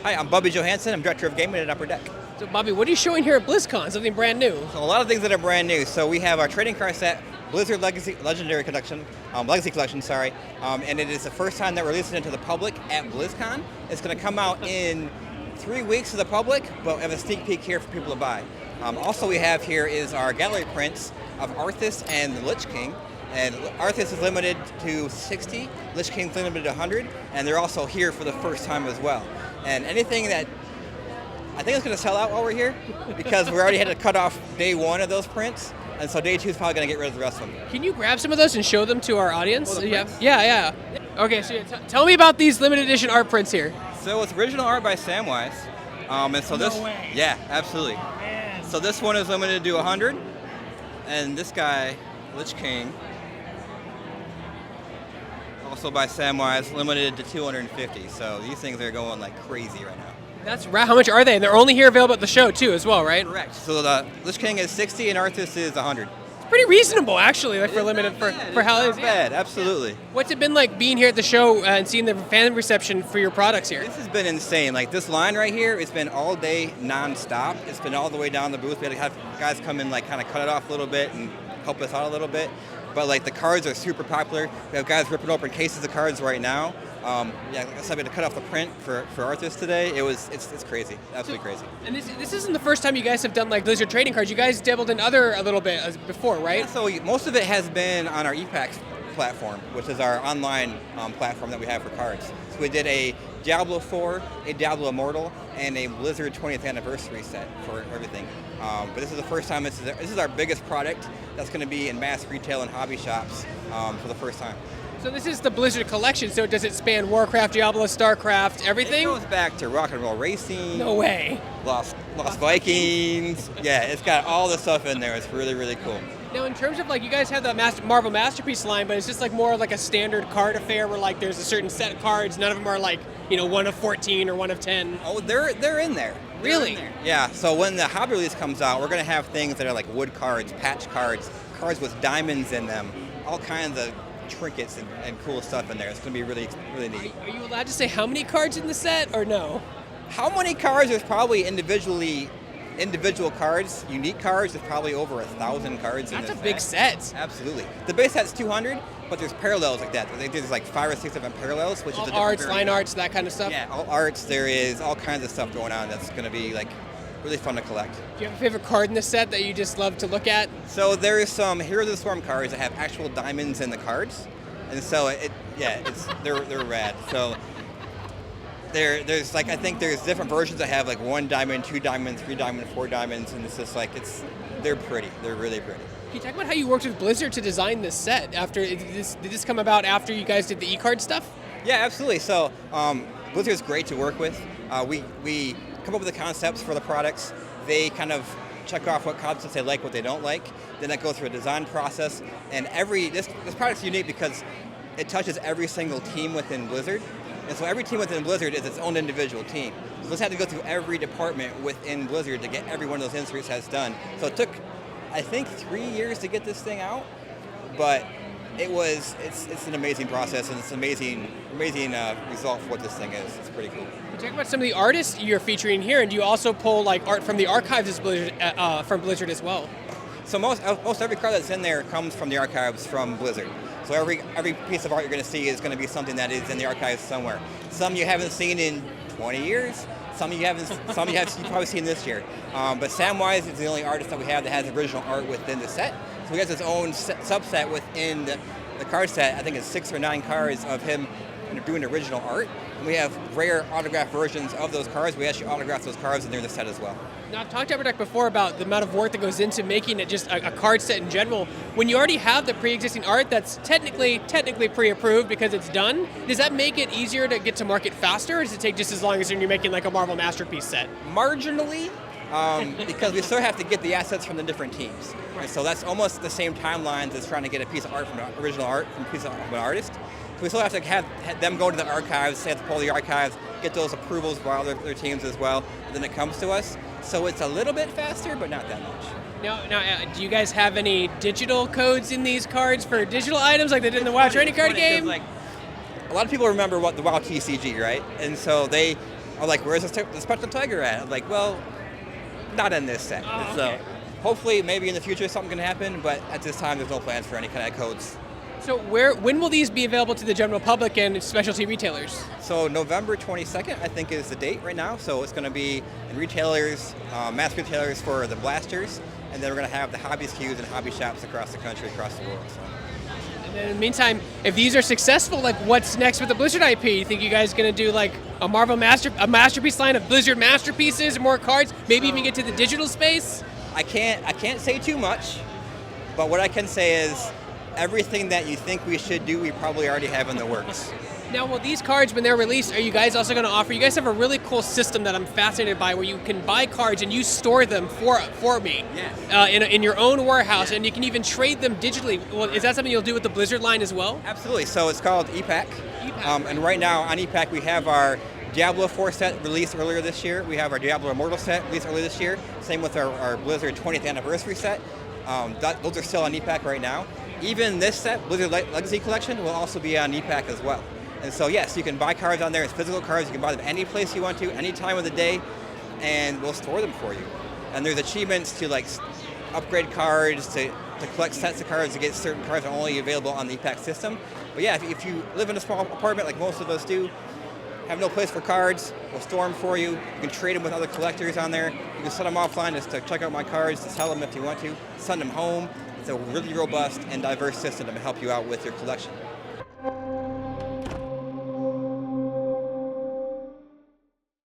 Hi, I'm Bubby Johanson. I'm Director of Gaming at Upper Deck. So, Bobby, what are you showing here at BlizzCon? Something brand new. So a lot of things that are brand new. So we have our trading card set, Blizzard Legendary Collection, Legacy Collection, sorry. And it is the first time that we're releasing it to the public at BlizzCon. It's going to come out in 3 weeks to the public, but we have a sneak peek here for people to buy. Also we have here is our gallery prints of Arthas and the Lichh King. And Arthas is limited to 60, Lichh King's limited to 100, and they're also here for the first time as well. And anything that I think it's going to sell out while we're here because we already had to cut off day one of those prints, and so day two is probably going to get rid of the rest of them. Can you grab some of those and show them to our audience? Oh, Yeah. Okay, so tell me about these limited edition art prints here. So it's original art by Samwise, and so this, No way. yeah, absolutely. Oh, man. So this one is limited to 100, and this guy, Lichh King, also by Samwise, limited to 250. So these things are going like crazy right now. That's right. How much are they? And they're only here available at the show too, as well, right? Correct. So the Lichh King is 60 and Arthas is 100. It's pretty reasonable, actually, like for limited for how it is. Not bad, absolutely. What's it been like being here at the show and seeing the fan reception for your products here? This has been insane. Like this line right here, it's been all day non-stop. It's been all the way down the booth. We had to have guys come in, like kind of cut it off a little bit and help us out a little bit. But like the cards are super popular. We have guys ripping open cases of cards right now. Like I said, we had to cut off the print for Arthas today. It's crazy, absolutely crazy. And this isn't the first time you guys have done like Blizzard trading cards. You guys dabbled in other a little bit before, right? Yeah, so most of it has been on our EPAX platform, which is our online platform that we have for cards. So we did a Diablo 4, a Diablo Immortal, and a Blizzard 20th anniversary set for everything. But this is the first time. This is our biggest product that's going to be in mass retail and hobby shops for the first time. So this is the Blizzard collection. So does it span Warcraft, Diablo, StarCraft, everything? It goes back to Rock and Roll Racing. No way. Lost Vikings. Yeah, it's got all the stuff in there. It's really, really cool. Now, in terms of like, you guys have the Marvel Masterpiece line, but it's just like more like a standard card affair where like there's a certain set of cards. None of them are like, 1 of 14 or 1 of 10. Oh, they're in there. Really? They're in there. Yeah. So when the hobby release comes out, we're gonna have things that are like wood cards, patch cards, cards with diamonds in them, all kinds of trinkets and cool stuff in there. It's gonna be really, really neat. Are you allowed to say how many cards in the set or no? How many cards? There's probably individual cards, unique cards. There's probably over 1,000 cards in this set. That's a big set. Absolutely. The base set's 200, but there's parallels like that. There's like 5 or 6 different parallels, which All is a arts, different line arts, that kind of stuff? Yeah, all arts. There is all kinds of stuff going on that's gonna be like really fun to collect. Do you have a favorite card in the set that you just love to look at? So there is some Heroes of the Storm cards that have actual diamonds in the cards, and so they're rad. So there's like I think there's different versions that have like 1 diamond, 2 diamonds, 3 diamonds, 4 diamonds, and it's just like they're pretty. They're really pretty. Can you talk about how you worked with Blizzard to design this set? Did this come about after you guys did the e-card stuff? Yeah, absolutely. So Blizzard's great to work with. We come up with the concepts for the products. They kind of check off what concepts they like, what they don't like. Then that goes through a design process. And this product's unique because it touches every single team within Blizzard. And so every team within Blizzard is its own individual team. So this had to go through every department within Blizzard to get every one of those insert sets done. So it took, I think, 3 years to get this thing out, but it's an amazing process and it's an amazing result for what this thing is. It's pretty cool. You talk about some of the artists you're featuring here, and do you also pull like art from the archives from Blizzard as well? So most every card that's in there comes from the archives from Blizzard. So every piece of art you're going to see is going to be something that is in the archives somewhere. Some you haven't seen in 20 years. Some you've probably seen this year. But Samwise is the only artist that we have that has original art within the set. So he has his own subset within the card set. I think it's 6 or 9 cards of him doing original art. And we have rare autographed versions of those cards. We actually autograph those cards and they're in the set as well. Now, I've talked to Upper Deck before about the amount of work that goes into making it just a card set in general. When you already have the pre-existing art that's technically pre-approved because it's done, does that make it easier to get to market faster, or does it take just as long as when you're making like a Marvel Masterpiece set? Marginally, because we still have to get the assets from the different teams. Right. And so that's almost the same timelines as trying to get a piece of art from original art from a piece of an artist. So we still have to have them go to the archives, they have to pull the archives, get those approvals by all their teams as well, and then it comes to us. So it's a little bit faster, but not that much. Now, do you guys have any digital codes in these cards for digital items like they did in the WoW trading card game? Like, a lot of people remember what the WoW TCG, right? And so they are like, where's the Spectral Tiger at? I'm like, well, not in this set. Oh, So okay. hopefully, maybe in the future something can happen, but at this time, there's no plans for any kind of codes. So when will these be available to the general public and specialty retailers? So November 22nd, I think, is the date right now. So it's going to be in retailers, mass retailers for the blasters, and then we're going to have the hobby SKUs and hobby shops across the country, across the world. So. And then in the meantime, if these are successful, like what's next with the Blizzard IP? You think you guys going to do like a masterpiece line of Blizzard masterpieces, more cards, maybe even get to the digital space? I can't say too much, but what I can say is everything that you think we should do, we probably already have in the works. Now, will these cards, when they're released, are you guys also going to offer? You guys have a really cool system that I'm fascinated by, where you can buy cards and you store them for me in your own warehouse, and you can even trade them digitally. Well, is that something you'll do with the Blizzard line as well? Absolutely. So it's called EPAC. And right now on EPAC we have our Diablo 4 set released earlier this year. We have our Diablo Immortal set released earlier this year. Same with our Blizzard 20th anniversary set. Those are still on EPAC right now. Even this set, Blizzard Legacy Collection, will also be on EPAC as well. And so yes, you can buy cards on there as physical cards. You can buy them any place you want to, any time of the day, and we'll store them for you. And there's achievements to like upgrade cards, to collect sets of cards, to get certain cards that are only available on the EPAC system. But yeah, if you live in a small apartment like most of us do, have no place for cards, we'll store them for you. You can trade them with other collectors on there. You can set them offline just to check out my cards, to sell them if you want to, send them home. It's a really robust and diverse system to help you out with your collection.